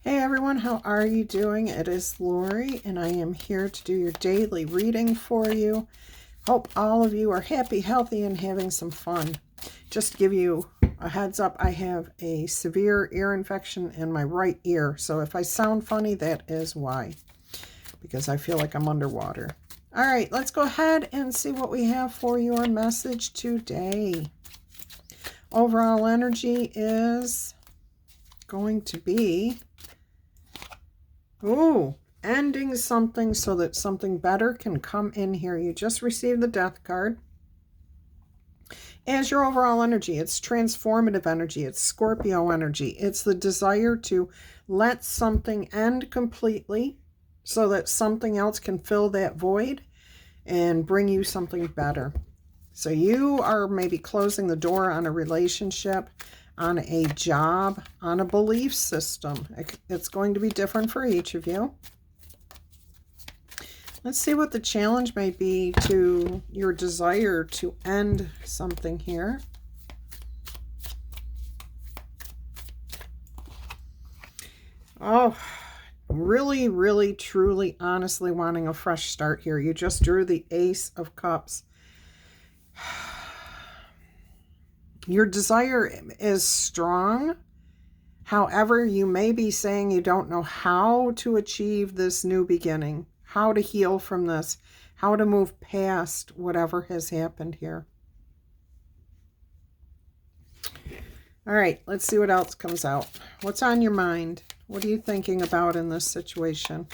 Hey everyone, how are you doing? It is Laurie and I am here to do your daily reading for you. Hope all of you are happy, healthy, and having some fun. Just to give you a heads up, I have a severe ear infection in my right ear. So if I sound funny, that is why. Because I feel like I'm underwater. All right, let's go ahead and see what we have for your message today. Overall energy is going to be ending something so that something better can come in here. You just received the Death card. As your overall energy, it's transformative energy. It's Scorpio energy. It's the desire to let something end completely so that something else can fill that void and bring you something better. So you are maybe closing the door on a relationship, on a job, on a belief system. It's going to be different for each of you. Let's see what the challenge may be to your desire to end something here. Oh, really, really, truly, honestly wanting a fresh start here. You just drew the Ace of Cups. Your desire is strong. However, you may be saying you don't know how to achieve this new beginning, how to heal from this, how to move past whatever has happened here. All right, let's see what else comes out. What's on your mind? What are you thinking about in this situation?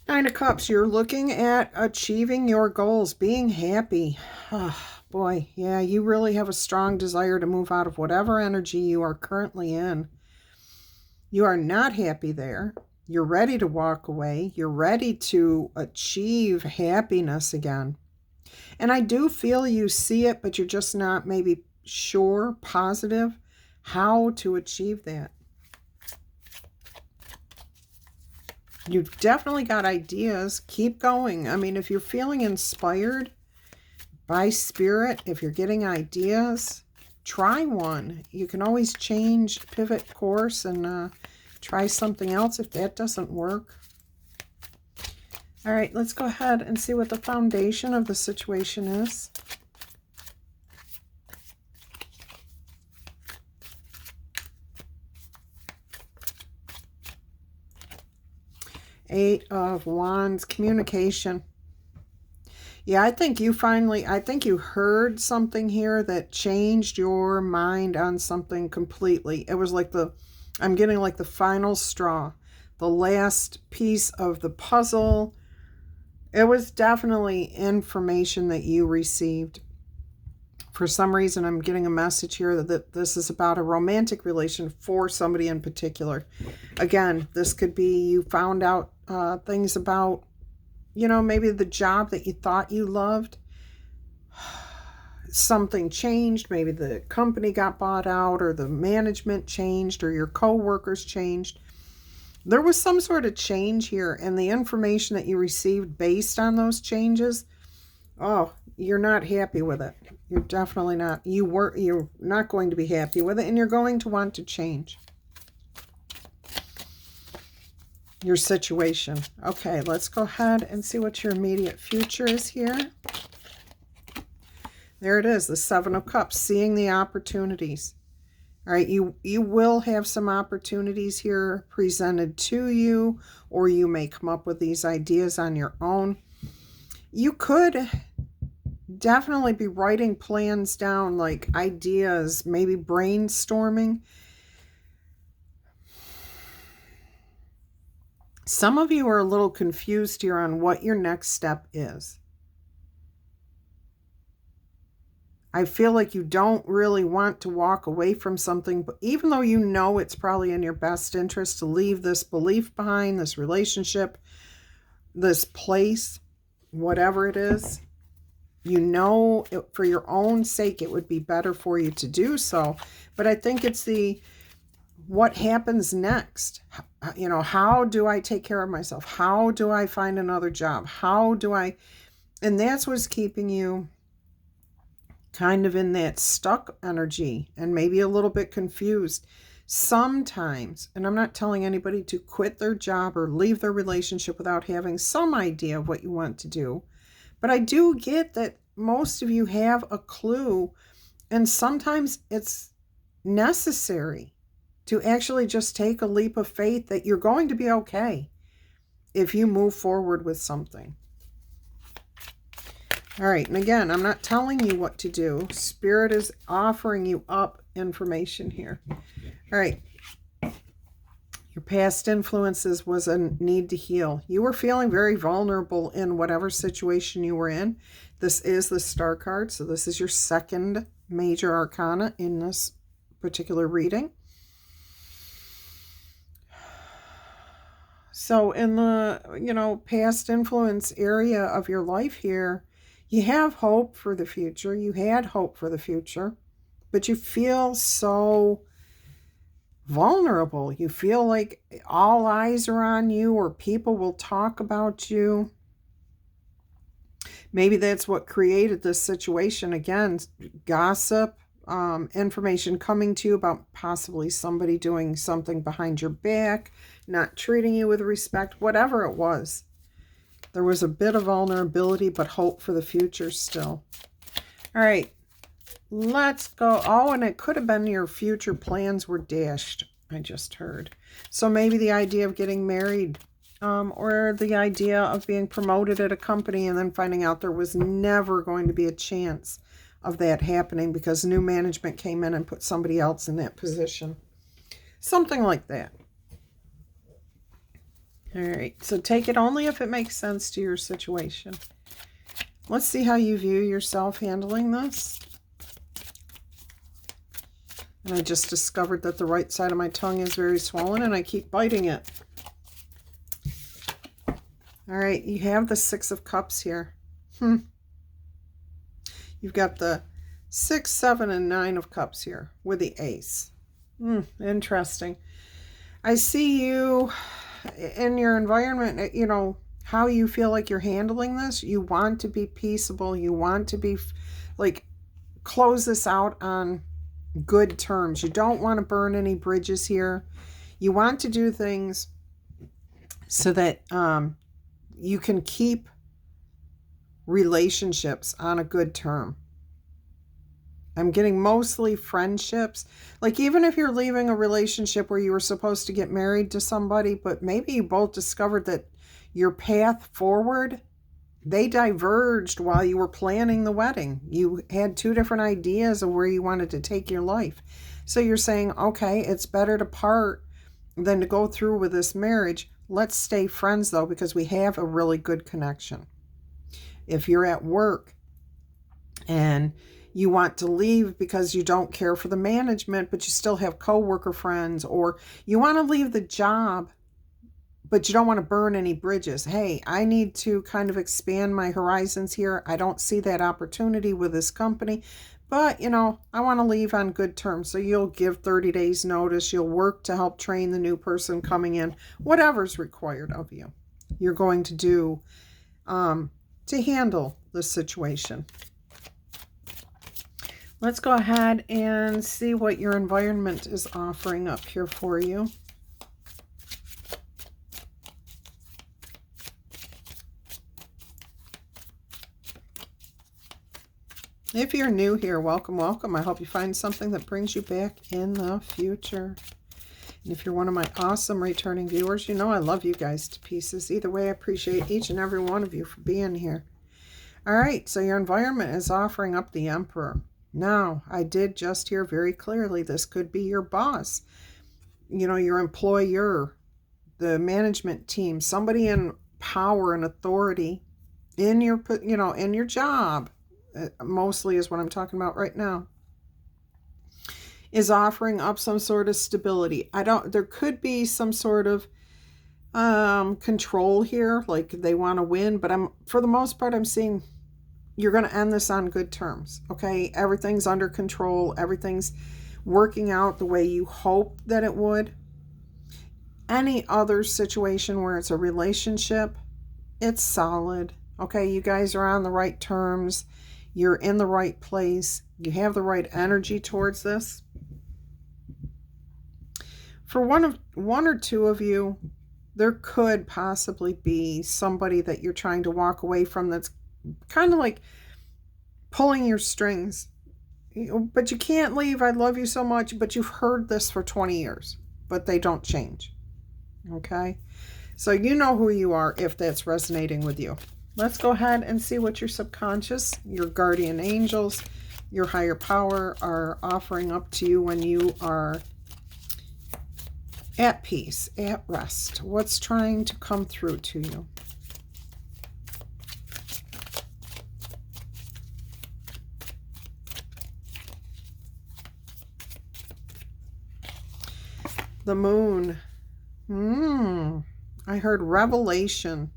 Nine of Cups, you're looking at achieving your goals, being happy. Oh, boy, yeah, you really have a strong desire to move out of whatever energy you are currently in. You are not happy there. You're ready to walk away. You're ready to achieve happiness again. And I do feel you see it, but you're just not maybe sure, positive how to achieve that. You've definitely got ideas. Keep going. I mean, if you're feeling inspired by spirit, if you're getting ideas, try one. You can always change, pivot course, and try something else if that doesn't work. All right, let's go ahead and see what the foundation of the situation is. Eight of Wands, communication. Yeah, I think you heard something here that changed your mind on something completely. It was like I'm getting like the final straw, the last piece of the puzzle. It was definitely information that you received. For some reason, I'm getting a message here that this is about a romantic relation for somebody in particular. Again, this could be you found out things about, maybe the job that you thought you loved. Something changed. Maybe the company got bought out, or the management changed, or your co-workers changed. There was some sort of change here, and the information that you received based on those changes, you're not happy with it. You're definitely not. You're not going to be happy with it, and you're going to want to change your situation. Okay, let's go ahead and see what your immediate future is here. There it is, the Seven of Cups, seeing the opportunities. All right, you will have some opportunities here presented to you, or you may come up with these ideas on your own. You could definitely be writing plans down, like ideas, maybe brainstorming. Some of you are a little confused here on what your next step is. I feel like you don't really want to walk away from something, but even though you know it's probably in your best interest to leave this belief behind, this relationship, this place, whatever it is, for your own sake, it would be better for you to do so. But I think it's what happens next. How do I take care of myself? How do I find another job? How do I And that's what's keeping you kind of in that stuck energy and maybe a little bit confused. Sometimes, and I'm not telling anybody to quit their job or leave their relationship without having some idea of what you want to do, but I do get that most of you have a clue, and sometimes it's necessary to actually just take a leap of faith that you're going to be okay if you move forward with something. All right, and again, I'm not telling you what to do. Spirit is offering you up information here. All right. Your past influences was a need to heal. You were feeling very vulnerable in whatever situation you were in. This is the Star card, so this is your second major arcana in this particular reading. So in the, past influence area of your life here, you have hope for the future. You had hope for the future, but you feel so vulnerable. You feel like all eyes are on you, or people will talk about you. Maybe that's what created this situation. Again, gossip, information coming to you about possibly somebody doing something behind your back, not treating you with respect, whatever it was. There was a bit of vulnerability, but hope for the future still. All right, let's go. Oh, and it could have been your future plans were dashed, I just heard. So maybe the idea of getting married, or the idea of being promoted at a company and then finding out there was never going to be a chance of that happening because new management came in and put somebody else in that position. Something like that. All right, so take it only if it makes sense to your situation. Let's see how you view yourself handling this. And I just discovered that the right side of my tongue is very swollen and I keep biting it. All right, you have the Six of Cups here. You've got the 6, 7, and 9 of Cups here with the Ace. Interesting. I see you in your environment, how you feel like you're handling this. You want to be peaceable. You want to be close this out on good terms. You don't want to burn any bridges here. You want to do things so that you can keep relationships on a good term. I'm getting mostly friendships. Even if you're leaving a relationship where you were supposed to get married to somebody, but maybe you both discovered that your path forward, they diverged while you were planning the wedding. You had two different ideas of where you wanted to take your life. So you're saying, okay, it's better to part than to go through with this marriage. Let's stay friends though, because we have a really good connection. If you're at work and you want to leave because you don't care for the management, but you still have coworker friends, or you want to leave the job, but you don't want to burn any bridges. Hey, I need to kind of expand my horizons here. I don't see that opportunity with this company, but I want to leave on good terms. So you'll give 30 days notice. You'll work to help train the new person coming in, whatever's required of you. You're going to do to handle the situation. Let's go ahead and see what your environment is offering up here for you. If you're new here, welcome, welcome. I hope you find something that brings you back in the future. And if you're one of my awesome returning viewers, I love you guys to pieces. Either way, I appreciate each and every one of you for being here. All right, so your environment is offering up the Emperor. Now, I did just hear very clearly this could be your boss, your employer, the management team, somebody in power and authority in your, in your job, mostly is what I'm talking about right now, is offering up some sort of stability. There could be some sort of control here, like they want to win, but for the most part, I'm seeing you're going to end this on good terms, okay? Everything's under control. Everything's working out the way you hope that it would. Any other situation where it's a relationship, it's solid. Okay, you guys are on the right terms. You're in the right place. You have the right energy towards this. For one or two of you, there could possibly be somebody that you're trying to walk away from that's kind of like pulling your strings. But you can't leave. I love you so much. But you've heard this for 20 years, but they don't change. Okay? So you know who you are if that's resonating with you. Let's go ahead and see what your subconscious, your guardian angels, your higher power are offering up to you when you are at peace, at rest. What's trying to come through to you? The moon. I heard revelation.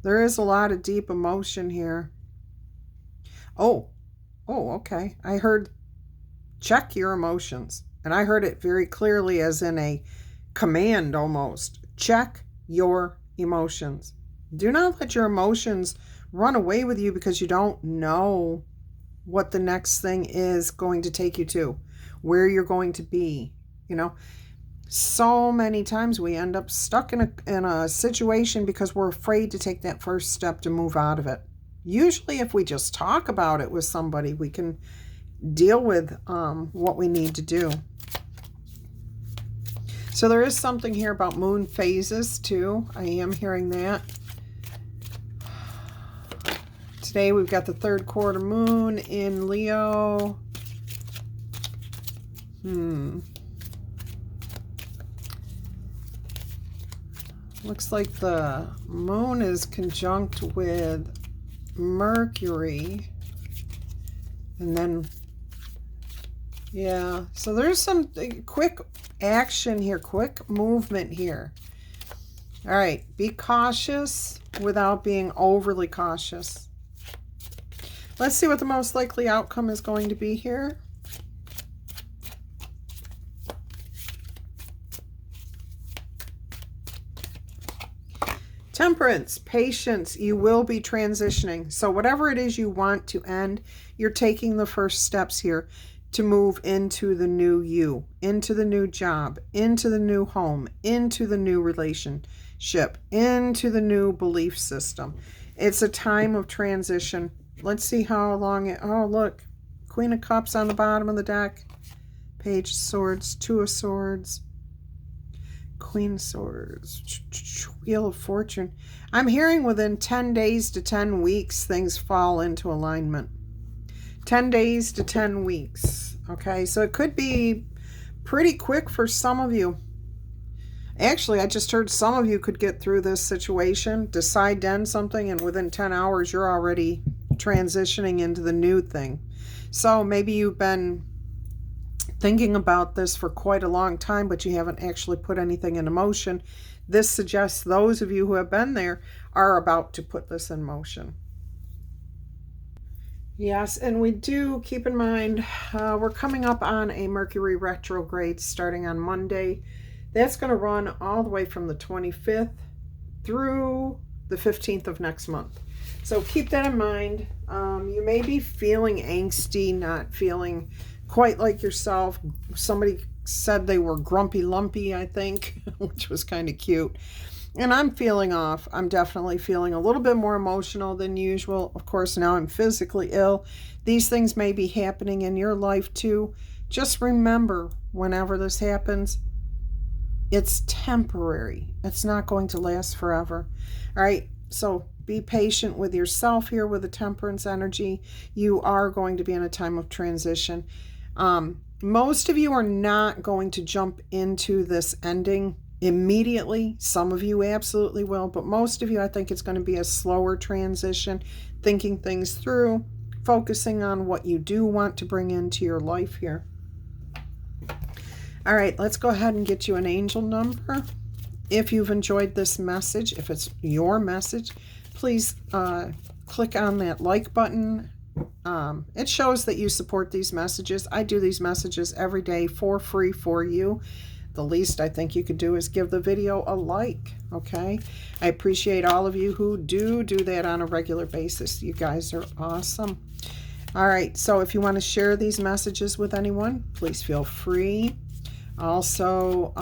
There is a lot of deep emotion here. Oh, okay. I heard check your emotions. And I heard it very clearly as in a command almost. Check your emotions. Do not let your emotions run away with you because you don't know what the next thing is going to take you to, where you're going to be. You know, so many times we end up stuck in a situation because we're afraid to take that first step to move out of it. Usually if we just talk about it with somebody, we can deal with what we need to do. So there is something here about moon phases too. I am hearing that. Today we've got the third quarter moon in Leo. Looks like the moon is conjunct with Mercury. And then, yeah, so there's some quick action here, quick movement here. All right, be cautious without being overly cautious. Let's see what the most likely outcome is going to be here. Temperance, patience, you will be transitioning. So whatever it is you want to end, you're taking the first steps here to move into the new you, into the new job, into the new home, into the new relationship, into the new belief system. It's a time of transition. Let's see how long it, oh look, Queen of Cups on the bottom of the deck, Page of Swords, Two of Swords, Queen of Swords, Wheel of Fortune. I'm hearing within 10 days to 10 weeks, things fall into alignment. 10 days to 10 weeks. Okay, so it could be pretty quick for some of you. Actually, I just heard some of you could get through this situation, decide to end something, and within 10 hours, you're already transitioning into the new thing. So maybe you've been thinking about this for quite a long time, but you haven't actually put anything into motion. This suggests those of you who have been there are about to put this in motion. Yes, and we do keep in mind, we're coming up on a Mercury retrograde starting on Monday. That's going to run all the way from the 25th through the 15th of next month. So keep that in mind. You may be feeling angsty, not feeling quite like yourself. Somebody said they were grumpy lumpy, I think, which was kind of cute. And I'm feeling off. I'm definitely feeling a little bit more emotional than usual. Of course, now I'm physically ill. These things may be happening in your life too. Just remember, whenever this happens, it's temporary. It's not going to last forever. All right, so be patient with yourself here with the temperance energy. You are going to be in a time of transition. Most of you are not going to jump into this ending immediately. Some of you absolutely will, but most of you, I think it's going to be a slower transition, thinking things through, focusing on what you do want to bring into your life here. All right, let's go ahead and get you an angel number. If you've enjoyed this message, if it's your message, please click on that like button. It shows that you support these messages. I do these messages every day for free for you. the least I think you could do is give the video a like, okay? I appreciate all of you who do that on a regular basis. You guys are awesome. All right, so if you want to share these messages with anyone, please feel free. Also,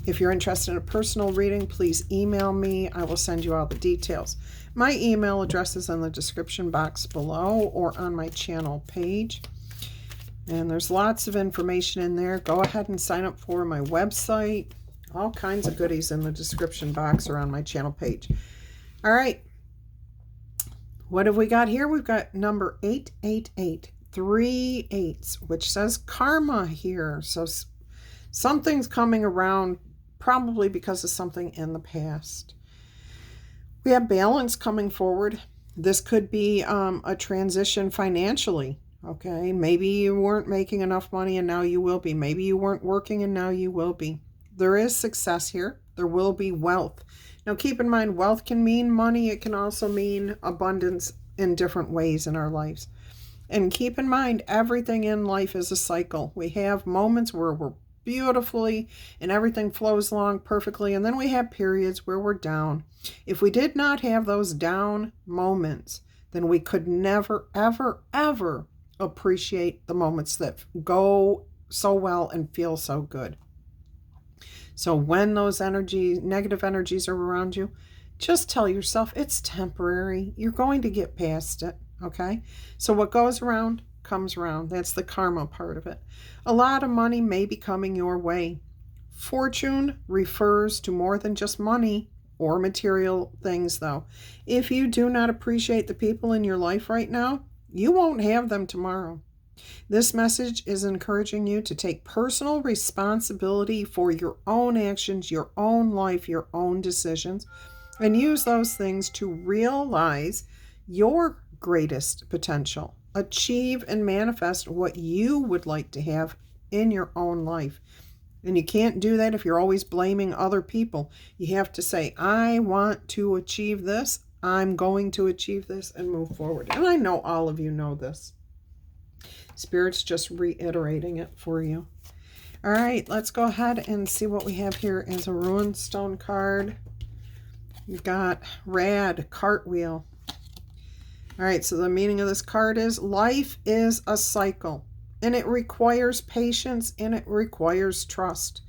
if you're interested in a personal reading, please email me. I will send you all the details. My email address is in the description box below or on my channel page. And there's lots of information in there. Go ahead and sign up for my website. All kinds of goodies in the description box or on my channel page. All right. What have we got here? We've got number 888, 3 8s, which says karma here. So something's coming around, probably because of something in the past. We have balance coming forward. This could be a transition financially. Okay, maybe you weren't making enough money and now you will be. Maybe you weren't working and now you will be. There is success here. There will be wealth. Now keep in mind, wealth can mean money. It can also mean abundance in different ways in our lives. And keep in mind, everything in life is a cycle. We have moments where we're beautifully and everything flows along perfectly. And then we have periods where we're down. If we did not have those down moments, then we could never, ever, ever appreciate the moments that go so well and feel so good. So when those negative energies are around you, just tell yourself it's temporary. You're going to get past it, okay? So what goes around comes around. That's the karma part of it. A lot of money may be coming your way. Fortune refers to more than just money or material things, though. If you do not appreciate the people in your life right now, you won't have them tomorrow. This message is encouraging you to take personal responsibility for your own actions, your own life, your own decisions, and use those things to realize your greatest potential. Achieve and manifest what you would like to have in your own life. And you can't do that if you're always blaming other people. You have to say, I want to achieve this. I'm going to achieve this and move forward. And I know all of you know this. Spirit's just reiterating it for you. All right, let's go ahead and see what we have here as a ruined stone card. We've got Rad, Cartwheel. All right, so the meaning of this card is life is a cycle, and it requires patience and it requires trust.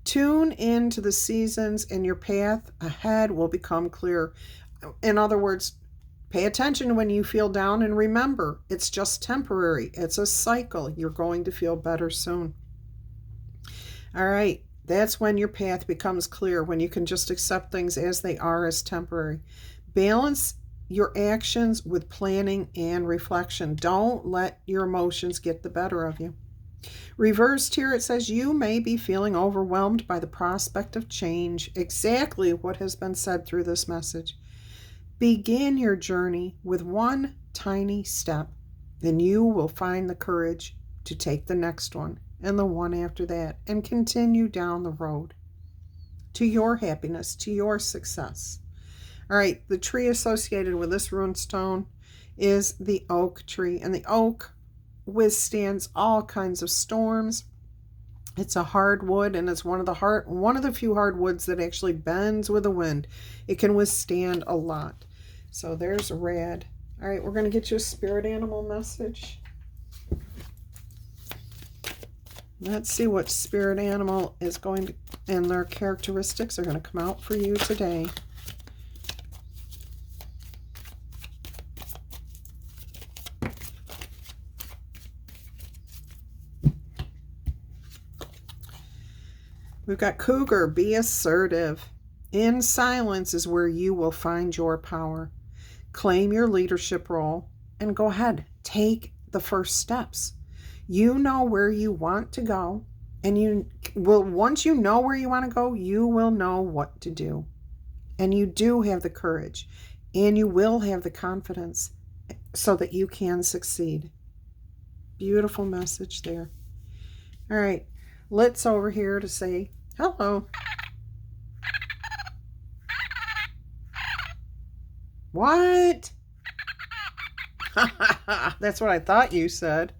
Tune into the seasons and your path ahead will become clear. In other words, pay attention when you feel down and remember, it's just temporary. It's a cycle. You're going to feel better soon. All right, that's when your path becomes clear, when you can just accept things as they are, as temporary. Balance your actions with planning and reflection. Don't let your emotions get the better of you. Reversed here, it says you may be feeling overwhelmed by the prospect of change. Exactly what has been said through this message. Begin your journey with one tiny step, then you will find the courage to take the next one and the one after that and continue down the road to your happiness, to your success. All right, the tree associated with this rune stone is the oak tree, and the oak withstands all kinds of storms. It's a hardwood, and it's one of the few hardwoods that actually bends with the wind. It can withstand a lot. So there's Rad. All right, we're going to get you a spirit animal message. Let's see what spirit animal is going to, and their characteristics are going to come out for you today. We've got Cougar, be assertive. In silence is where you will find your power. Claim your leadership role and go ahead, take the first steps. You know where you want to go, and once you know where you want to go, you will know what to do. And you do have the courage, and you will have the confidence so that you can succeed. Beautiful message there. All right, let's over here to say hello. What? That's what I thought you said.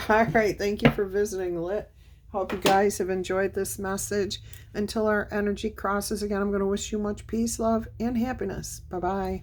All right, thank you for visiting, Lit. Hope you guys have enjoyed this message. Until our energy crosses again, I'm going to wish you much peace, love, and happiness. Bye-bye.